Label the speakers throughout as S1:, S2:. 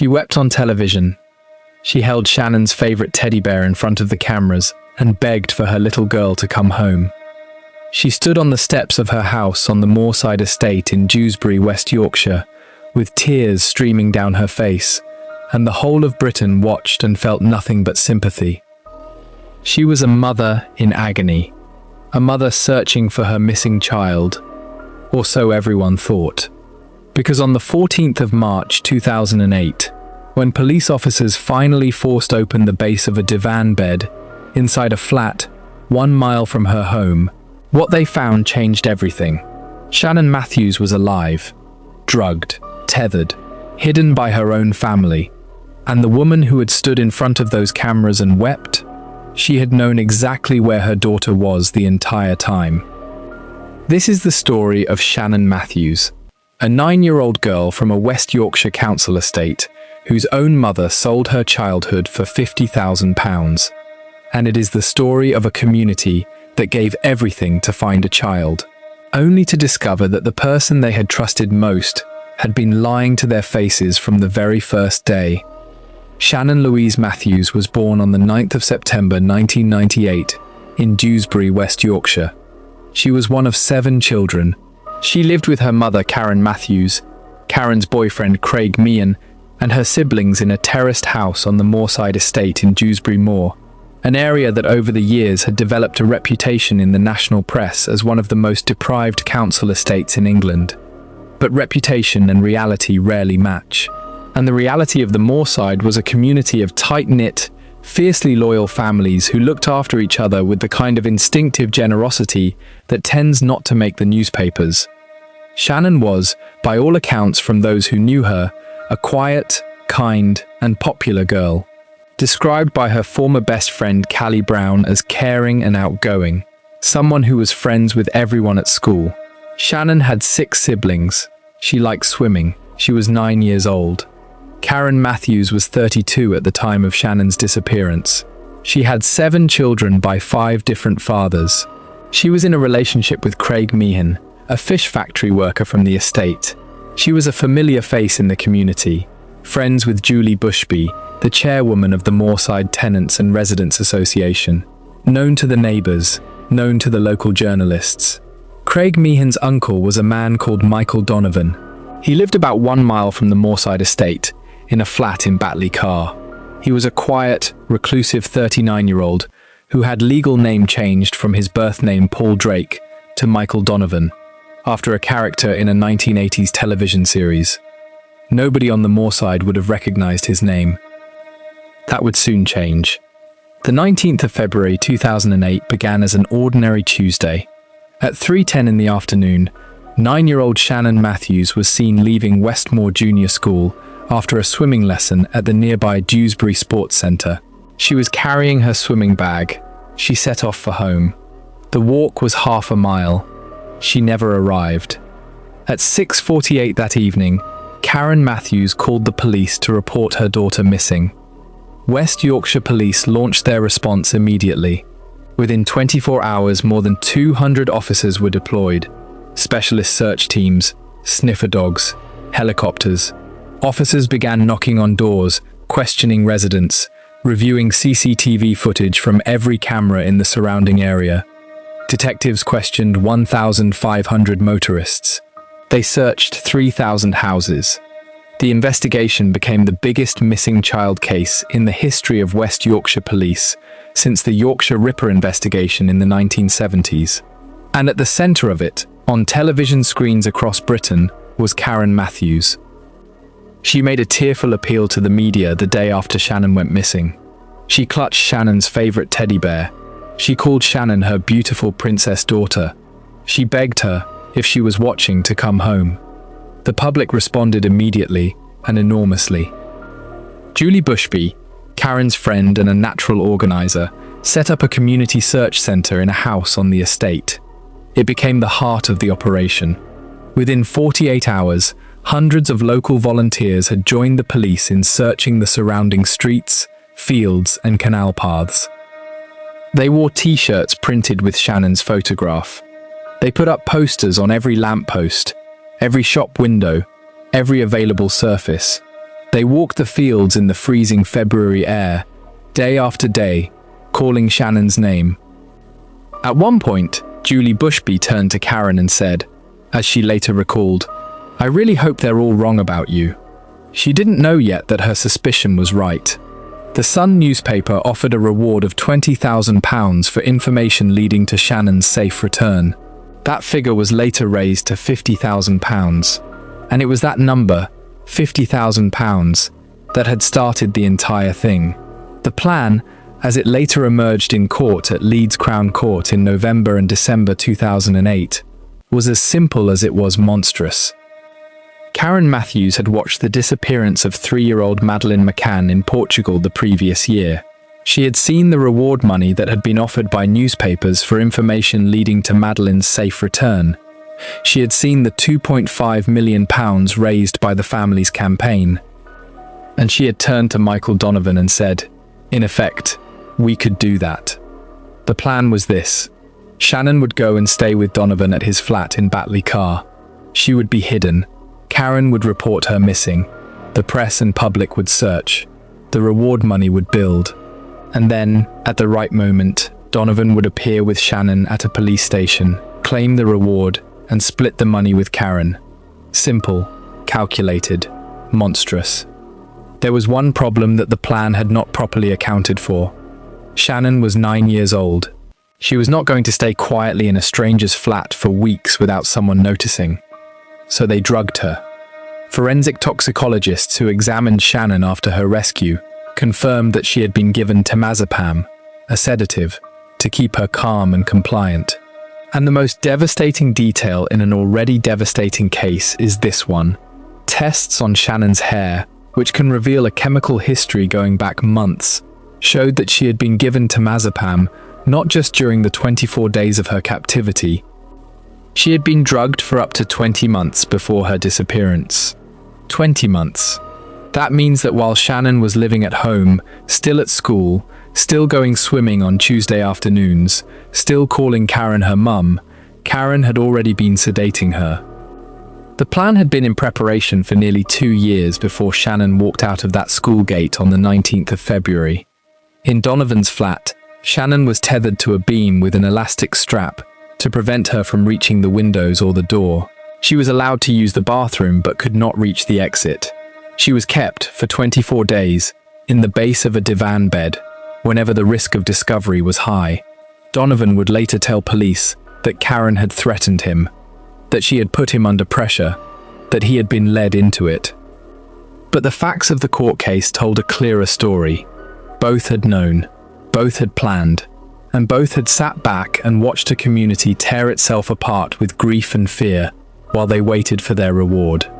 S1: She wept on television. She held Shannon's favorite teddy bear in front of the cameras and begged for her little girl to come home. She stood on the steps of her house on the Moorside estate in Dewsbury, West Yorkshire, with tears streaming down her face, and the whole of Britain watched and felt nothing but sympathy. She was a mother in agony, a mother searching for her missing child, or so everyone thought. Because on the 14th of March 2008, when police officers finally forced open the base of a divan bed inside a flat 1 mile from her home, what they found changed everything. Shannon Matthews was alive, drugged, tethered, hidden by her own family, and the woman who had stood in front of those cameras and wept, she had known exactly where her daughter was the entire time. This is the story of Shannon Matthews, a 9-year-old girl from a West Yorkshire council estate whose own mother sold her childhood for £50,000. And it is the story of a community that gave everything to find a child, only to discover that the person they had trusted most had been lying to their faces from the very first day. Shannon Louise Matthews was born on the 9th of September 1998 in Dewsbury, West Yorkshire. She was one of 7 children. She lived with her mother, Karen Matthews, Karen's boyfriend, Craig Meehan, and her siblings in a terraced house on the Moorside estate in Dewsbury Moor, an area that over the years had developed a reputation in the national press as one of the most deprived council estates in England. But reputation and reality rarely match. And the reality of the Moorside was a community of tight-knit, fiercely loyal families who looked after each other with the kind of instinctive generosity that tends not to make the newspapers. Shannon was, by all accounts from those who knew her, a quiet, kind, and popular girl, described by her former best friend Callie Brown as caring and outgoing, someone who was friends with everyone at school. Shannon had 6 siblings. She liked swimming. She was 9 years old. Karen Matthews was 32 at the time of Shannon's disappearance. She had 7 children by 5 different fathers. She was in a relationship with Craig Meehan, a fish factory worker from the estate. She was a familiar face in the community, friends with Julie Bushby, the chairwoman of the Moorside Tenants and Residents Association, known to the neighbours, known to the local journalists. Craig Meehan's uncle was a man called Michael Donovan. He lived about 1 mile from the Moorside estate, in a flat in Batley Car. He was a quiet, reclusive 39-year-old who had legal name changed from his birth name Paul Drake to Michael Donovan, after a character in a 1980s television series. Nobody on the Moorside would have recognized his name. That would soon change. The 19th of February 2008 began as an ordinary Tuesday. At 3:10 in the afternoon, 9-year-old Shannon Matthews was seen leaving Westmore Junior School after a swimming lesson at the nearby Dewsbury Sports Centre. She was carrying her swimming bag. She set off for home. The walk was half a mile. She never arrived. At 6:48 that evening, Karen Matthews called the police to report her daughter missing. West Yorkshire Police launched their response immediately. Within 24 hours, more than 200 officers were deployed. Specialist search teams, sniffer dogs, helicopters. Officers began knocking on doors, questioning residents, reviewing CCTV footage from every camera in the surrounding area. Detectives questioned 1,500 motorists. They searched 3,000 houses. The investigation became the biggest missing child case in the history of West Yorkshire Police since the Yorkshire Ripper investigation in the 1970s. And at the centre of it, on television screens across Britain, was Karen Matthews. She made a tearful appeal to the media the day after Shannon went missing. She clutched Shannon's favourite teddy bear. She called Shannon her beautiful princess daughter. She begged her, if she was watching, to come home. The public responded immediately and enormously. Julie Bushby, Karen's friend and a natural organiser, set up a community search centre in a house on the estate. It became the heart of the operation. Within 48 hours, hundreds of local volunteers had joined the police in searching the surrounding streets, fields and canal paths. They wore T-shirts printed with Shannon's photograph. They put up posters on every lamppost, every shop window, every available surface. They walked the fields in the freezing February air, day after day, calling Shannon's name. At one point, Julie Bushby turned to Karen and said, as she later recalled, "I really hope they're all wrong about you." She didn't know yet that her suspicion was right. The Sun newspaper offered a reward of £20,000 for information leading to Shannon's safe return. That figure was later raised to £50,000, and it was that number, £50,000, that had started the entire thing. The plan, as it later emerged in court at Leeds Crown Court in November and December 2008, was as simple as it was monstrous. Karen Matthews had watched the disappearance of 3-year-old Madeleine McCann in Portugal the previous year. She had seen the reward money that had been offered by newspapers for information leading to Madeleine's safe return. She had seen the £2.5 million raised by the family's campaign. And she had turned to Michael Donovan and said, in effect, "We could do that." The plan was this. Shannon would go and stay with Donovan at his flat in Batley Car. She would be hidden. Karen would report her missing. The press and public would search. The reward money would build. And then, at the right moment, Donovan would appear with Shannon at a police station, claim the reward, and split the money with Karen. Simple, calculated, monstrous. There was one problem that the plan had not properly accounted for. Shannon was 9 years old. She was not going to stay quietly in a stranger's flat for weeks without someone noticing. So they drugged her. Forensic toxicologists who examined Shannon after her rescue confirmed that she had been given temazepam, a sedative, to keep her calm and compliant. And the most devastating detail in an already devastating case is this one. Tests on Shannon's hair, which can reveal a chemical history going back months, showed that she had been given temazepam not just during the 24 days of her captivity. She had been drugged for up to 20 months before her disappearance. 20 months. That means that while Shannon was living at home, still at school, still going swimming on Tuesday afternoons, still calling Karen her mum, Karen had already been sedating her. The plan had been in preparation for nearly 2 years before Shannon walked out of that school gate on the 19th of February. In Donovan's flat, Shannon was tethered to a beam with an elastic strap to prevent her from reaching the windows or the door. She was allowed to use the bathroom but could not reach the exit. She was kept, for 24 days, in the base of a divan bed, whenever the risk of discovery was high. Donovan would later tell police that Karen had threatened him, that she had put him under pressure, that he had been led into it. But the facts of the court case told a clearer story. Both had known, both had planned, and both had sat back and watched a community tear itself apart with grief and fear while they waited for their reward.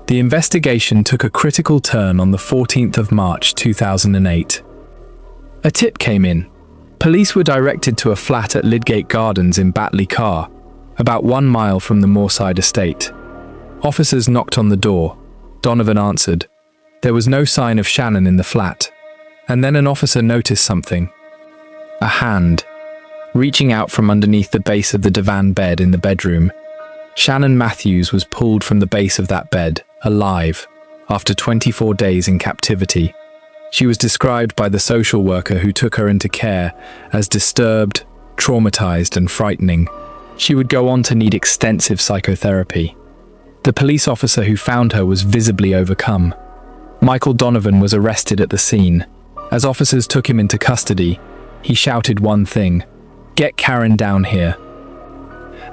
S1: The investigation took a critical turn on the 14th of March 2008. A tip came in. Police were directed to a flat at Lydgate Gardens in Batley Car, about 1 mile from the Moorside estate. Officers knocked on the door. Donovan answered. There was no sign of Shannon in the flat. And then an officer noticed something. A hand, reaching out from underneath the base of the divan bed in the bedroom. Shannon Matthews was pulled from the base of that bed, alive, after 24 days in captivity. She was described by the social worker who took her into care as disturbed, traumatized, and frightening. She would go on to need extensive psychotherapy. The police officer who found her was visibly overcome. Michael Donovan was arrested at the scene. As officers took him into custody, he shouted one thing: "Get Karen down here."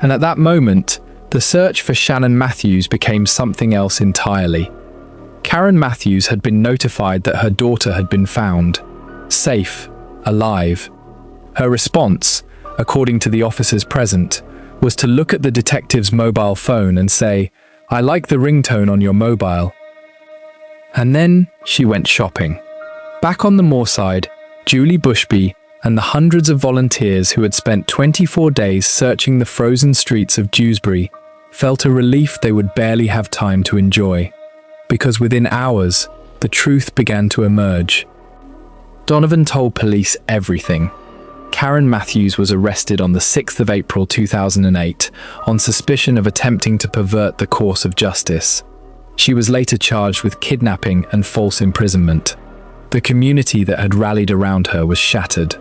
S1: And at that moment, the search for Shannon Matthews became something else entirely. Karen Matthews had been notified that her daughter had been found, safe, alive. Her response, according to the officers present, was to look at the detective's mobile phone and say, "I like the ringtone on your mobile." And then she went shopping. Back on the moorside, Julie Bushby and the hundreds of volunteers who had spent 24 days searching the frozen streets of Dewsbury felt a relief they would barely have time to enjoy. Because within hours, the truth began to emerge. Donovan told police everything. Karen Matthews was arrested on the 6th of April 2008 on suspicion of attempting to pervert the course of justice. She was later charged with kidnapping and false imprisonment. The community that had rallied around her was shattered.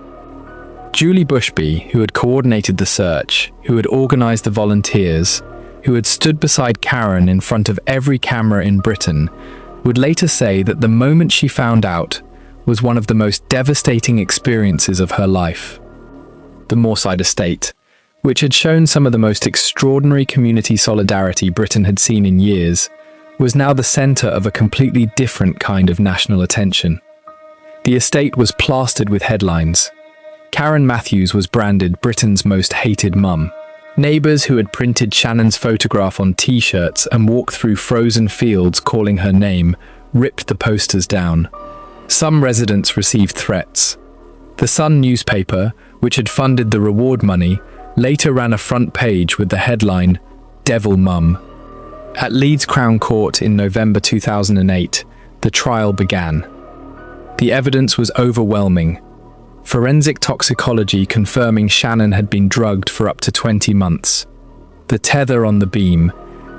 S1: Julie Bushby, who had coordinated the search, who had organized the volunteers, who had stood beside Karen in front of every camera in Britain, would later say that the moment she found out was one of the most devastating experiences of her life. The Moorside estate, which had shown some of the most extraordinary community solidarity Britain had seen in years, was now the center of a completely different kind of national attention. The estate was plastered with headlines. Karen Matthews was branded Britain's most hated mum. Neighbors who had printed Shannon's photograph on T-shirts and walked through frozen fields calling her name ripped the posters down. Some residents received threats. The Sun newspaper, which had funded the reward money, later ran a front page with the headline, "Devil Mum." At Leeds Crown Court in November 2008, the trial began. The evidence was overwhelming. Forensic toxicology confirming Shannon had been drugged for up to 20 months. The tether on the beam,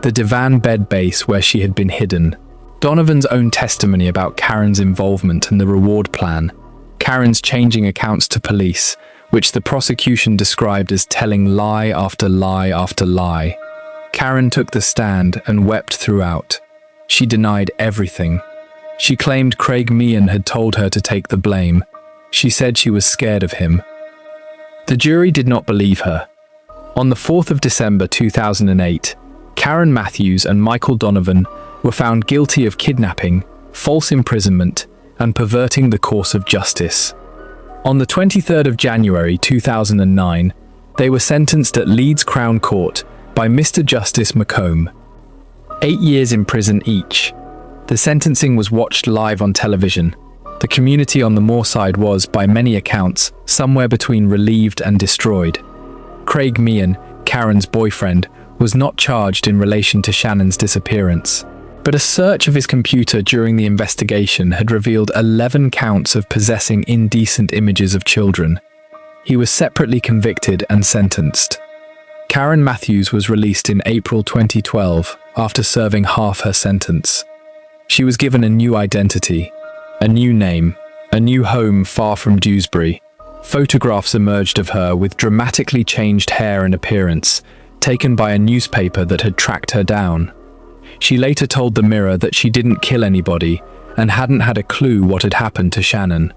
S1: the divan bed base where she had been hidden. Donovan's own testimony about Karen's involvement and the reward plan. Karen's changing accounts to police, which the prosecution described as telling lie after lie after lie. Karen took the stand and wept throughout. She denied everything. She claimed Craig Meehan had told her to take the blame. She said she was scared of him. The jury did not believe her. On the 4th of December 2008, Karen Matthews and Michael Donovan were found guilty of kidnapping, false imprisonment, and perverting the course of justice. On the 23rd of January 2009, they were sentenced at Leeds Crown Court by Mr. Justice McComb. 8 years in prison each. The sentencing was watched live on television. The community on the Moorside was, by many accounts, somewhere between relieved and destroyed. Craig Meehan, Karen's boyfriend, was not charged in relation to Shannon's disappearance. But a search of his computer during the investigation had revealed 11 counts of possessing indecent images of children. He was separately convicted and sentenced. Karen Matthews was released in April 2012 after serving half her sentence. She was given a new identity, a new name, a new home far from Dewsbury. Photographs emerged of her with dramatically changed hair and appearance, taken by a newspaper that had tracked her down. She later told the Mirror that she didn't kill anybody and hadn't had a clue what had happened to Shannon.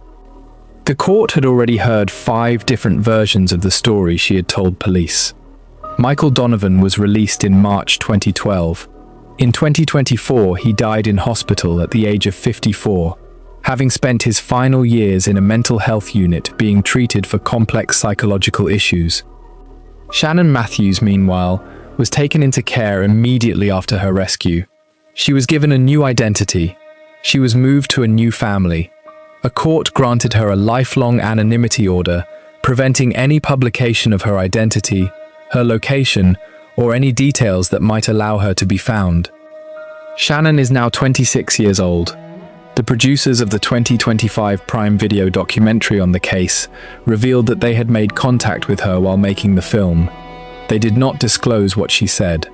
S1: The court had already heard 5 different versions of the story she had told police. Michael Donovan was released in March 2012. In 2024, he died in hospital at the age of 54, having spent his final years in a mental health unit being treated for complex psychological issues. Shannon Matthews, meanwhile, was taken into care immediately after her rescue. She was given a new identity. She was moved to a new family. A court granted her a lifelong anonymity order, preventing any publication of her identity, her location, or any details that might allow her to be found. Shannon is now 26 years old. The producers of the 2025 Prime Video documentary on the case revealed that they had made contact with her while making the film. They did not disclose what she said,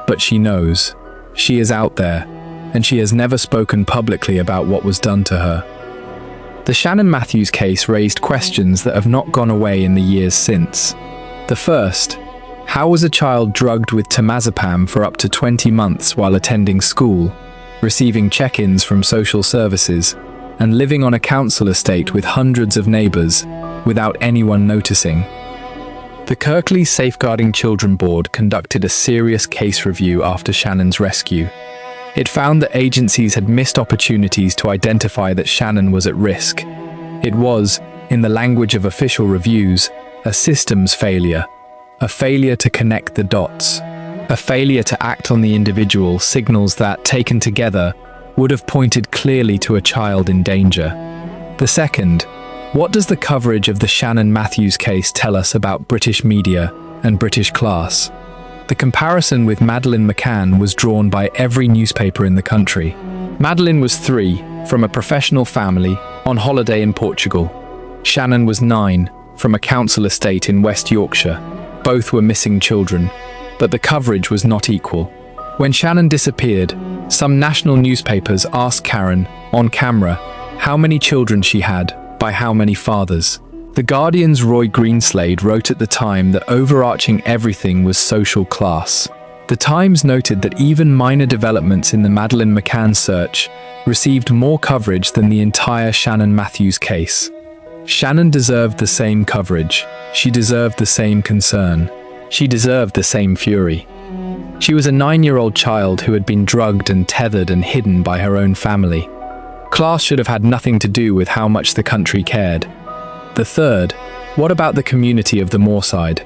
S1: but she knows. She is out there, and she has never spoken publicly about what was done to her. The Shannon Matthews case raised questions that have not gone away in the years since. The first, how was a child drugged with temazepam for up to 20 months while attending school, receiving check-ins from social services, and living on a council estate with hundreds of neighbors without anyone noticing? The Kirkley Safeguarding Children Board conducted a serious case review after Shannon's rescue. It found that agencies had missed opportunities to identify that Shannon was at risk. It was, in the language of official reviews, a systems failure, a failure to connect the dots, a failure to act on the individual signals that, taken together, would have pointed clearly to a child in danger. The second, what does the coverage of the Shannon Matthews case tell us about British media and British class? The comparison with Madeleine McCann was drawn by every newspaper in the country. Madeleine was 3, from a professional family, on holiday in Portugal. Shannon was 9, from a council estate in West Yorkshire. Both were missing children, but the coverage was not equal. When Shannon disappeared, Some national newspapers asked Karen, on camera, how many children she had, by how many fathers. The Guardian's Roy Greenslade wrote at the time that overarching everything was social class. The Times noted that even minor developments in the Madeleine McCann search received more coverage than the entire Shannon Matthews case. Shannon deserved the same coverage. She deserved the same concern. She deserved the same fury. She was a 9-year-old child who had been drugged and tethered and hidden by her own family. Class should have had nothing to do with how much the country cared. The third, what about the community of the Moorside?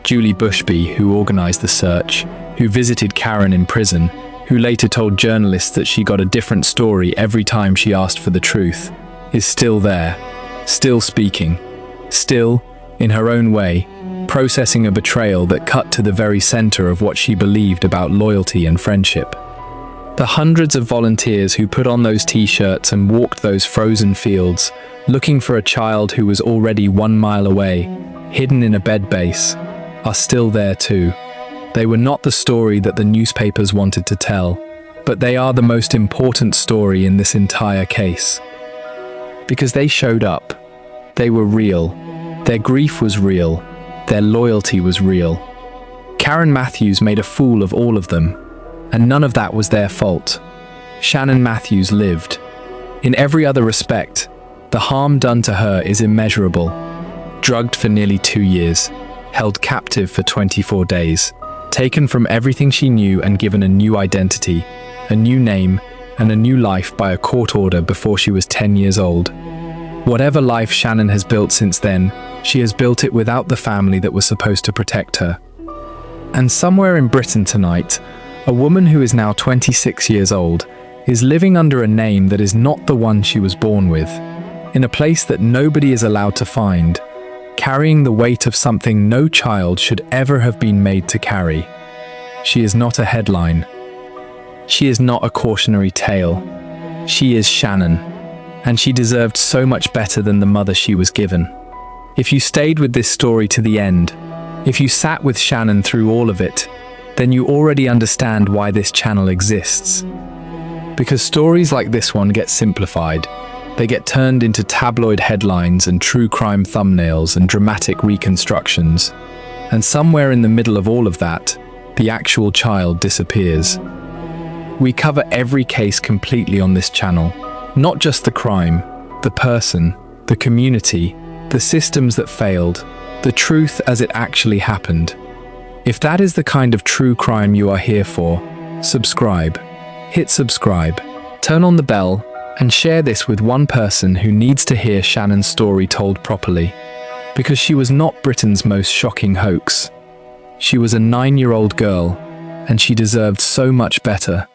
S1: Julie Bushby, who organized the search, who visited Karen in prison, who later told journalists that she got a different story every time she asked for the truth, is still there, still speaking, still, in her own way, processing a betrayal that cut to the very center of what she believed about loyalty and friendship. The hundreds of volunteers who put on those t-shirts and walked those frozen fields, looking for a child who was already 1 mile away, hidden in a bed base, are still there too. They were not the story that the newspapers wanted to tell, but they are the most important story in this entire case. Because they showed up. They were real. Their grief was real. Their loyalty was real. Karen Matthews made a fool of all of them, and none of that was their fault. Shannon Matthews lived. In every other respect, the harm done to her is immeasurable. Drugged for nearly 2 years, held captive for 24 days, taken from everything she knew and given a new identity, a new name, and a new life by a court order before she was 10 years old. Whatever life Shannon has built since then, she has built it without the family that was supposed to protect her. And somewhere in Britain tonight, a woman who is now 26 years old is living under a name that is not the one she was born with, in a place that nobody is allowed to find, carrying the weight of something no child should ever have been made to carry. She is not a headline. She is not a cautionary tale. She is Shannon, and she deserved so much better than the mother she was given. If you stayed with this story to the end, if you sat with Shannon through all of it, then you already understand why this channel exists. Because stories like this one get simplified. They get turned into tabloid headlines and true crime thumbnails and dramatic reconstructions. And somewhere in the middle of all of that, the actual child disappears. We cover every case completely on this channel. Not just the crime, the person, the community, the systems that failed, the truth as it actually happened. If that is the kind of true crime you are here for, subscribe. Hit subscribe, turn on the bell, and share this with one person who needs to hear Shannon's story told properly. Because she was not Britain's most shocking hoax. She was a 9-year-old girl, and she deserved so much better.